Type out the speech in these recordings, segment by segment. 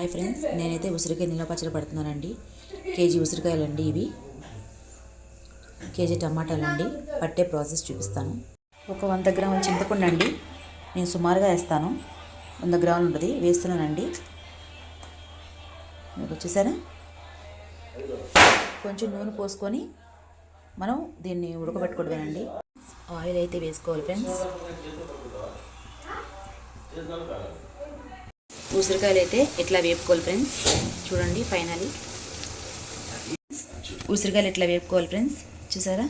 Hi friends, నేనైతే ఉసిరికాయ నిల్వ పచ్చడి పడుతున్నానండి. కేజీ ఉసిరికాయలండి ఇవి, కేజీ టమాటాలండి. పట్టే ప్రాసెస్ చూపిస్తాను. ఒక 100 గ్రాముల చింతపండు అండి, నేను సుమారుగా వేస్తాను. 100 గ్రాములు ఉంటుంది, వేస్తున్నానండి. మీకు వచ్చేసారా? కొంచెం నూనె పోసుకొని మనం దీన్ని ఉడకబెట్టుకోవడమేనండి. ఆయిల్ అయితే వేసుకోవాలి ఫ్రెండ్స్. ఉసిరికాయలు అయితే ఇట్లా వేపుకోవాలి ఫ్రెండ్స్. చూడండి, ఫైనలీ ఉసిరికాయలు ఇట్లా వేపుకోవాలి ఫ్రెండ్స్. చూసారా?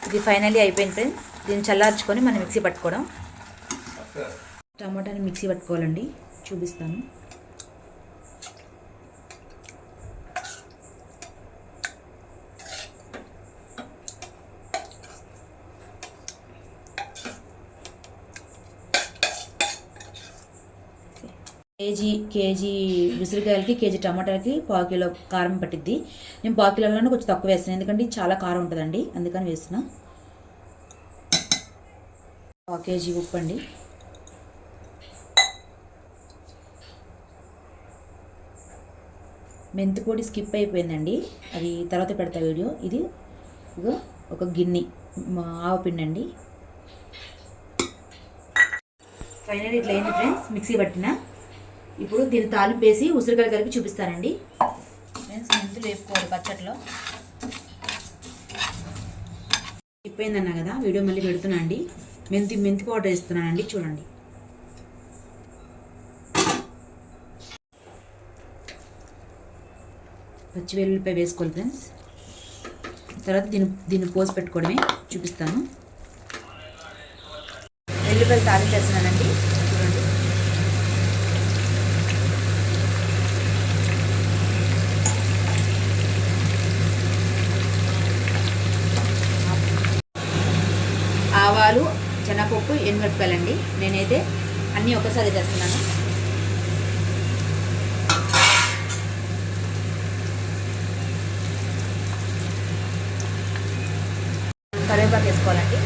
ఇది ఫైనలీ అయిపోయింది ఫ్రెండ్స్. దీన్ని చల్లార్చుకొని మనం మిక్సీ పట్టుకోవడం. టమాటాని మిక్సీ పట్టుకోవాలండి, చూపిస్తాను. కేజీ ఉసిరికాయలకి కేజీ టమాటాలకి 1/4 కిలో కారం పట్టిద్ది. నేను 1/4 కిలోలోనే కొంచెం తక్కువ వేస్తాను, ఎందుకంటే చాలా కారం ఉంటుందండి, అందుకని వేస్తున్నా. 1 కేజీ ఉప్పు అండి. మెంతి పొడి స్కిప్ అయిపోయిందండి, అది తర్వాత పెడతా వీడియో. ఇది ఇగో ఒక గిన్నె ఆవపిండి అండి. ఫైనల్ ఇట్లా అయింది ఫ్రెండ్స్, మిక్సీ పట్టిన. ఇప్పుడు దీన్ని తాలింపు వేసి ఉసిరికాయలు కలిపి చూపిస్తానండి ఫ్రెండ్స్. మెంతులు వేసుకోవాలి పచ్చట్లో. అయిపోయిందన్నా కదా, వీడియో మళ్ళీ పెడుతున్నా అండి. మెంతి పౌడర్ వేస్తున్నానండి, చూడండి. పచ్చి వెల్లుల్లిపాయ వేసుకోవాలి ఫ్రెండ్స్. తర్వాత దీన్ని పోసి పెట్టుకోవడమే, చూపిస్తాను. వెల్లుల్లిపాయలు తాలింపు వేస్తున్నానండి, చూడండి. ఆవాలు, శనగపప్పు, ఎండుమిరపకాయలండి. నేనైతే అన్నీ ఒకసారి చేస్తున్నాను. కరివేపాకు వేసుకోవాలండి.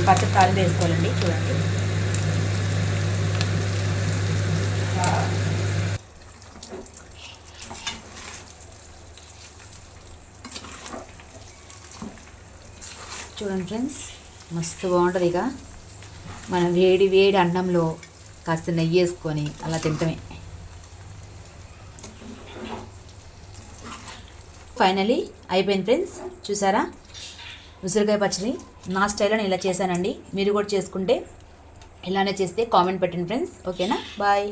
పచ్చడి తాలింపు వేసుకోవాలండి, చూడండి. చూడండి ఫ్రెండ్స్, మస్తు బాగుంటుంది. ఇక మనం వేడి వేడి అన్నంలో కాస్త నెయ్యి వేసుకొని అలా తింటమే. ఫైనలీ అయిపోయింది ఫ్రెండ్స్, చూసారా? ఉసిరికాయ పచ్చడి నా స్టైల్లో నేను ఇలా చేశానండి. మీరు కూడా చేసుకుంటే ఇలానే చేస్తే కామెంట్ పెట్టండి ఫ్రెండ్స్. ఓకేనా? బాయ్.